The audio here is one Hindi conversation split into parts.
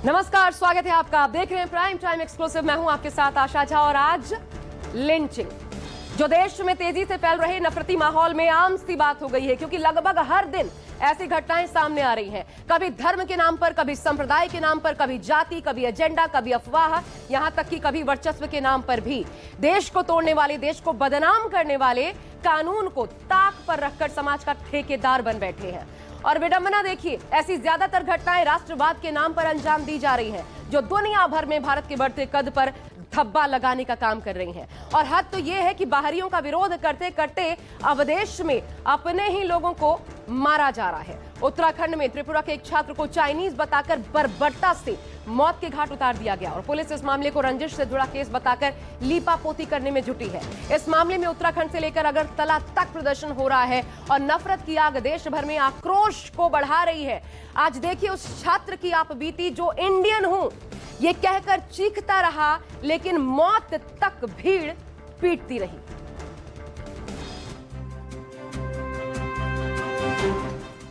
नमस्कार, स्वागत है आपका। आप देख रहे हैं प्राइम टाइम एक्सक्लूसिव। मैं हूं आपके साथ आशा झा। और आज लिंचिंग जो देश में तेजी से फैल रहे नफरती माहौल में आम सी बात हो गई है, क्योंकि लगभग हर दिन ऐसी घटनाएं सामने आ रही हैं। कभी धर्म के नाम पर, कभी संप्रदाय के नाम पर, कभी जाति, कभी एजेंडा, कभी अफवाह, यहां तक कि कभी वर्चस्व के नाम पर भी। देश को तोड़ने वाले, देश को बदनाम करने वाले कानून को ताक पर रखकर समाज का ठेकेदार बन बैठे हैं। और विडंबना देखिए, ऐसी ज्यादातर घटनाएं राष्ट्रवाद के नाम पर अंजाम दी जा रही हैं, जो दुनिया भर में भारत के बढ़ते कद पर धब्बा लगाने का काम कर रही हैं। और हद तो यह है कि बाहरियों का विरोध करते करते अब देश में अपने ही लोगों को मारा जा रहा है। उत्तराखंड में त्रिपुरा के एक छात्र को चाइनीज बताकर बर्बरता से मौत के घाट उतार दिया गया और पुलिस इस मामले को रंजिश से जुड़ा केस बताकर लीपापोती करने में जुटी है। इस मामले में उत्तराखंड से लेकर अगरतला तक प्रदर्शन हो रहा है और नफरत की आग देश भर में आक्रोश को बढ़ा रही है। आज देखिए उस छात्र की आप बीती जो इंडियन हूं ये कहकर चीखता रहा, लेकिन मौत तक भीड़ पीटती रही।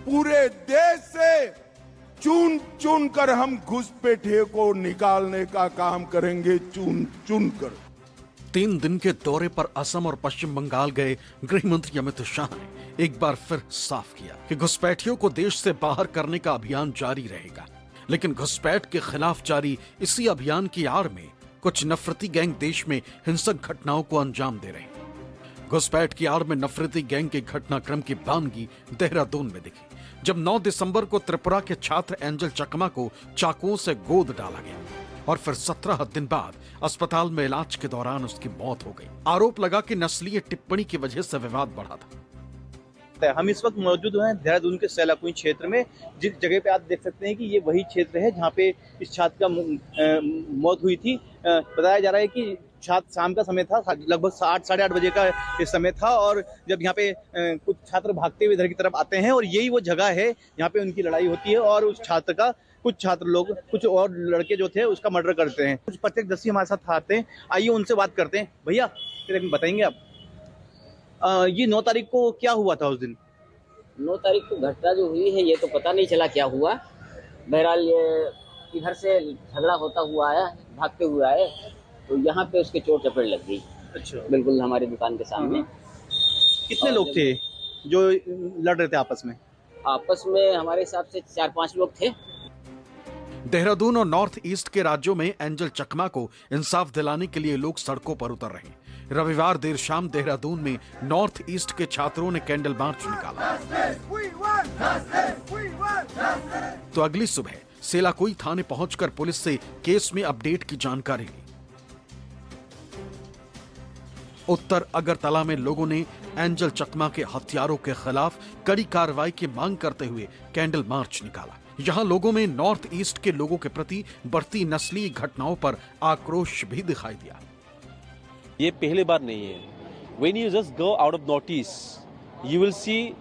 पूरे देश से चुन चुन कर हम घुसपैठिए को निकालने का काम करेंगे, चुन चुन कर। 3 दिन के दौरे पर असम और पश्चिम बंगाल गए गृह मंत्री अमित शाह ने एक बार फिर साफ किया कि घुसपैठियों को देश से बाहर करने का अभियान जारी रहेगा। लेकिन घुसपैठ के खिलाफ जारी इसी अभियान की आड़ में कुछ नफरती गैंग देश में हिंसक घटनाओं को अंजाम दे रहे हैं। घुसपैठ की आड़ में नफरती गैंग के घटनाक्रम की बानगी देहरादून में दिखी, जब 9 दिसंबर को त्रिपुरा के छात्र एंजल चकमा को चाकुओं से गोद डाला गया और फिर 17 दिन बाद अस्पताल में इलाज के दौरान उसकी मौत हो गई। आरोप लगा कि नस्लीय टिप्पणी की वजह से विवाद बढ़ा था। हम इस वक्त मौजूद हैं देहरादून के सैलाकुई क्षेत्र में, जिस जगह पे आप देख सकते हैं कि ये वही क्षेत्र है जहाँ पे इस छात्र का मौत हुई थी। बताया जा रहा है कि छात्र शाम का समय था, लगभग 8 साढ़े 8 बजे का ये समय था और जब यहाँ पे कुछ छात्र भागते हुए इधर की तरफ आते हैं और यही वो जगह है जहाँ पे उनकी लड़ाई होती है और उस छात्र का कुछ छात्र लोग, कुछ और लड़के जो थे उसका मर्डर करते हैं। कुछ प्रत्यक्षदर्शी हमारे साथ आते हैं, आइए उनसे बात करते हैं। भैया फिर बताएंगे आप ये 9 तारीख को क्या हुआ था उस दिन? 9 तारीख को घटना जो हुई है ये तो पता नहीं चला क्या हुआ। बहरहाल ये इधर से झगड़ा होता हुआ आया, भागते हुए आए तो यहाँ पे उसके चोट चपेट लग गई। अच्छा, बिल्कुल हमारी दुकान के सामने। कितने लोग थे जो लड़ रहे थे आपस में? आपस में हमारे हिसाब से 4-5 लोग थे। देहरादून और नॉर्थ ईस्ट के राज्यों में एंजल चकमा को इंसाफ दिलाने के लिए लोग सड़कों पर उतर रहे हैं। रविवार देर शाम देहरादून में नॉर्थ ईस्ट के छात्रों ने कैंडल मार्च निकाला तो अगली सुबह सेलाकुई थाने पहुंचकर पुलिस से केस में अपडेट की जानकारी ली। उत्तर अगरतला में लोगों ने एंजल चकमा के हत्यारों के खिलाफ कड़ी कार्रवाई की मांग करते हुए कैंडल मार्च निकाला। यहाँ लोगों में नॉर्थ ईस्ट के लोगों के प्रति बढ़ती नस्लीय घटनाओं पर आक्रोश भी दिखाई दिया। ये पहली बार नहीं है। When you just go out of notice, you will see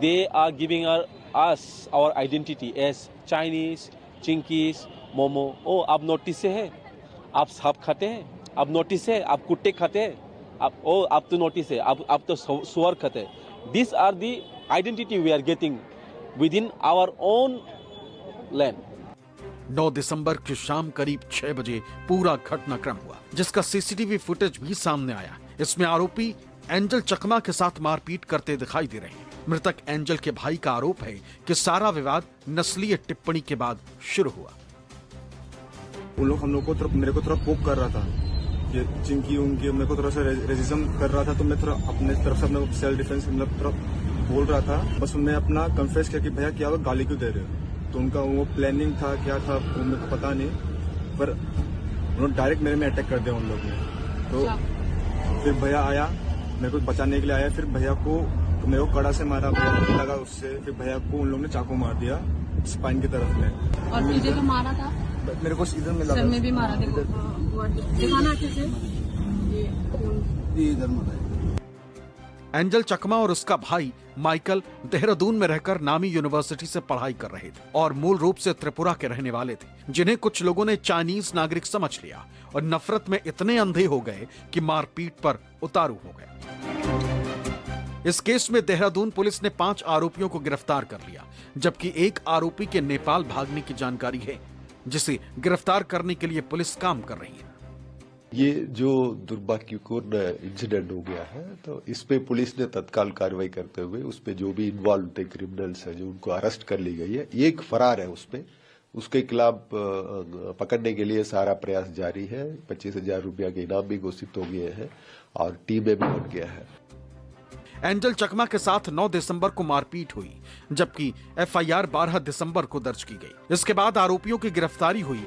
they are giving us our identity as Chinese, Chinkies, Momo. ओ आप नोटिस से है, आप सांप खाते हैं, आप नोटिस से आप कुत्ते खाते हैं, आप तो नोटिस है, आप तो सुअर खाते हैं। These are the identity we are getting within our own land. 9 दिसंबर की शाम करीब 6 बजे पूरा घटनाक्रम हुआ, जिसका सीसीटीवी फुटेज भी सामने आया। इसमें आरोपी एंजल चकमा के साथ मारपीट करते दिखाई दे रहे हैं। मृतक एंजल के भाई का आरोप है कि सारा विवाद नस्लीय टिप्पणी के बाद शुरू हुआ। उन लोग हम लोग को मेरे को थोड़ा पोक कर रहा था कि चिंकी उनकी मेरे को थोड़ा सा रेजिज्म कर रहा था, तो मैं थोड़ा अपने तरफ से अपना सेल्फ डिफेंस मतलब थोड़ा बोल रहा था। बस मैं अपना कन्फेस किया कि भैया क्या वो गाली क्यों दे रहे हो। तो उनका वो प्लानिंग था, क्या था वो मेरे को पता नहीं, पर उन्होंने डायरेक्ट मेरे में अटैक कर दिया उन लोग ने। तो फिर भैया आया मेरे को बचाने के लिए आया, फिर भैया को मेरे को कड़ा से मारा, भैया लगा उससे, फिर भैया को उन लोग ने चाकू मार दिया स्पाइन की तरफ में। और तुझे तो मारा था? मेरे को इधर में लगा, सर में भी मारा। देखो दिखाना अच्छे से, ये इधर मारा। एंजल चकमा और उसका भाई माइकल देहरादून में रहकर नामी यूनिवर्सिटी से पढ़ाई कर रहे थे और मूल रूप से त्रिपुरा के रहने वाले थे, जिन्हें कुछ लोगों ने चाइनीज नागरिक समझ लिया और नफरत में इतने अंधे हो गए कि मारपीट पर उतारू हो गए। इस केस में देहरादून पुलिस ने 5 आरोपियों को गिरफ्तार कर लिया, जबकि एक आरोपी के नेपाल भागने की जानकारी है। जिसे गिरफ्तार करने के लिए पुलिस काम कर रही है। ये जो दुर्भाग्यपूर्ण इंसिडेंट हो गया है, तो इस पे पुलिस ने तत्काल कार्रवाई करते हुए उस पे जो भी इन्वॉल्व थे क्रिमिनल्स है जो उनको अरेस्ट कर ली गई है। ये एक फरार है, उसके खिलाफ पकड़ने के लिए सारा प्रयास जारी है। 25,000 रुपया के इनाम भी घोषित हो गए हैं और टीम भी बन गया है। एंजल चकमा के साथ 9 दिसंबर को मारपीट हुई, जबकि एफआईआर 12 दिसंबर को दर्ज की गई। इसके बाद आरोपियों की गिरफ्तारी हुई।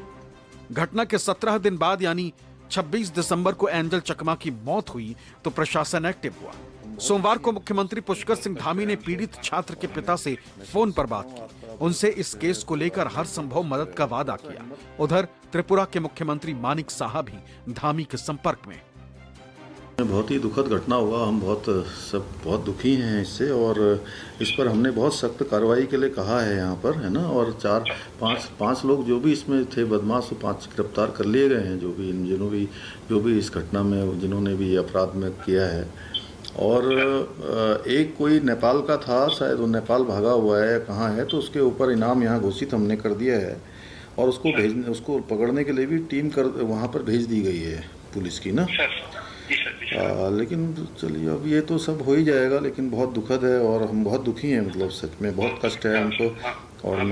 घटना के 17 दिन बाद यानी 26 दिसंबर को एंजल चकमा की मौत हुई तो प्रशासन एक्टिव हुआ। सोमवार को मुख्यमंत्री पुष्कर सिंह धामी ने पीड़ित छात्र के पिता से फोन पर बात की। उनसे इस केस को लेकर हर संभव मदद का वादा किया। उधर त्रिपुरा के मुख्यमंत्री मानिक साहा भी धामी के संपर्क में। बहुत ही दुखद घटना हुआ, हम बहुत दुखी हैं इससे, और इस पर हमने बहुत सख्त कार्रवाई के लिए कहा है यहाँ पर, है ना। और 4-5 लोग जो भी इसमें थे बदमाश, 5 गिरफ्तार कर लिए गए हैं, जो भी इस घटना में जिन्होंने भी अपराध में किया है। और एक कोई नेपाल का था, शायद वो नेपाल भागा हुआ है, कहाँ है, तो उसके ऊपर इनाम यहाँ घोषित हमने कर दिया है और उसको पकड़ने के लिए भी टीम वहाँ पर भेज दी गई है पुलिस की ना। लेकिन चलिए अब ये तो सब हो ही जाएगा, लेकिन बहुत दुखद है और हम बहुत दुखी हैं, मतलब सच में बहुत कष्ट है हमको। और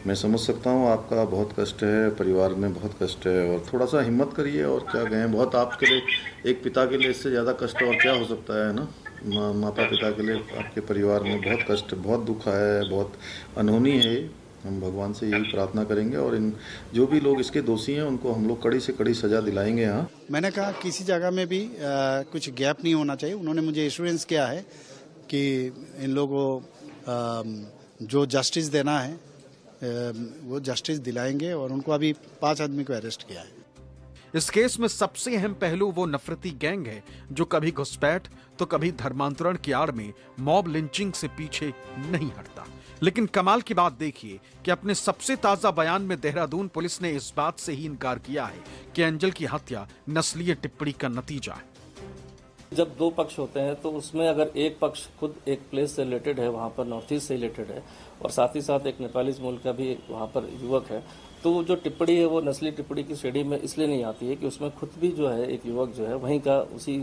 मैं समझ सकता हूँ आपका बहुत कष्ट है, परिवार में बहुत कष्ट है, और थोड़ा सा हिम्मत करिए। और क्या कहें, बहुत आपके लिए, एक पिता के लिए इससे ज़्यादा कष्ट और क्या हो सकता है ना। माता पिता के लिए आपके परिवार में बहुत कष्ट, बहुत दुख है, बहुत अनहोनी है। हम भगवान से यही प्रार्थना करेंगे और इन जो भी लोग इसके दोषी हैं उनको हम लोग कड़ी से कड़ी सजा दिलाएंगे। यहाँ मैंने कहा किसी जगह में भी कुछ गैप नहीं होना चाहिए। उन्होंने मुझे एश्योरेंस किया है कि इन लोगों को जो जस्टिस देना है वो जस्टिस दिलाएंगे, और उनको अभी 5 आदमी को अरेस्ट किया है। इस केस में सबसे अहम पहलू वो नफरती गैंग है जो कभी घुसपैठ तो कभी धर्मांतरण की आड़ में मॉब लिंचिंग से पीछे नहीं हटता। लेकिन कमाल की बात देखिए कि अपने सबसे ताजा बयान में देहरादून पुलिस ने इस बात से ही इनकार किया है कि एंजल की हत्या नस्लीय टिप्पणी का नतीजा है। जब 2 पक्ष होते हैं तो उसमें अगर एक पक्ष खुद एक प्लेस से रिलेटेड है, वहाँ पर नॉर्थ ईस्ट से रिलेटेड है, और साथ ही साथ एक नेपाली मूल का भी वहाँ पर युवक है, तो जो टिप्पणी है वो नस्ली टिप्पणी की श्रेणी में इसलिए नहीं आती है कि उसमें खुद भी जो है एक युवक जो है वहीं का, उसी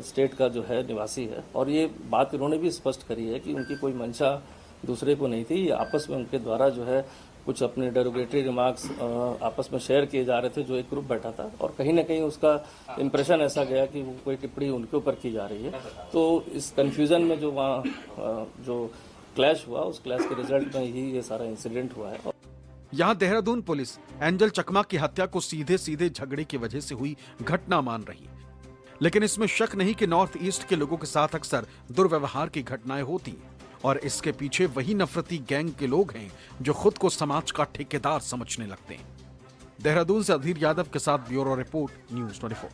स्टेट का जो है निवासी है। और ये बात उन्होंने भी स्पष्ट करी है कि उनकी कोई मंशा दूसरे को नहीं थी। ये आपस में उनके द्वारा जो है कुछ अपने डेरोगेटरी रिमार्क्स आपस में शेयर किए जा रहे थे, जो एक ग्रुप बैठा था, और कहीं ना कहीं उसका इम्प्रेशन ऐसा गया कि वो कोई टिप्पणी उनके ऊपर की जा रही है। तो इस कंफ्यूजन में जो वहाँ जो क्लैश हुआ, उस क्लैश के रिजल्ट में ही ये सारा इंसिडेंट हुआ है। यहाँ देहरादून पुलिस एंजल चकमा की हत्या को सीधे सीधे झगड़े की वजह से हुई घटना मान रही है, लेकिन इसमें शक नहीं कि नॉर्थ ईस्ट के लोगों के साथ अक्सर दुर्व्यवहार की घटनाएं होती हैं, और इसके पीछे वही नफरती गैंग के लोग हैं जो खुद को समाज का ठेकेदार समझने लगते हैं। देहरादून से अधीर यादव के साथ ब्यूरो रिपोर्ट, न्यूज़ 24।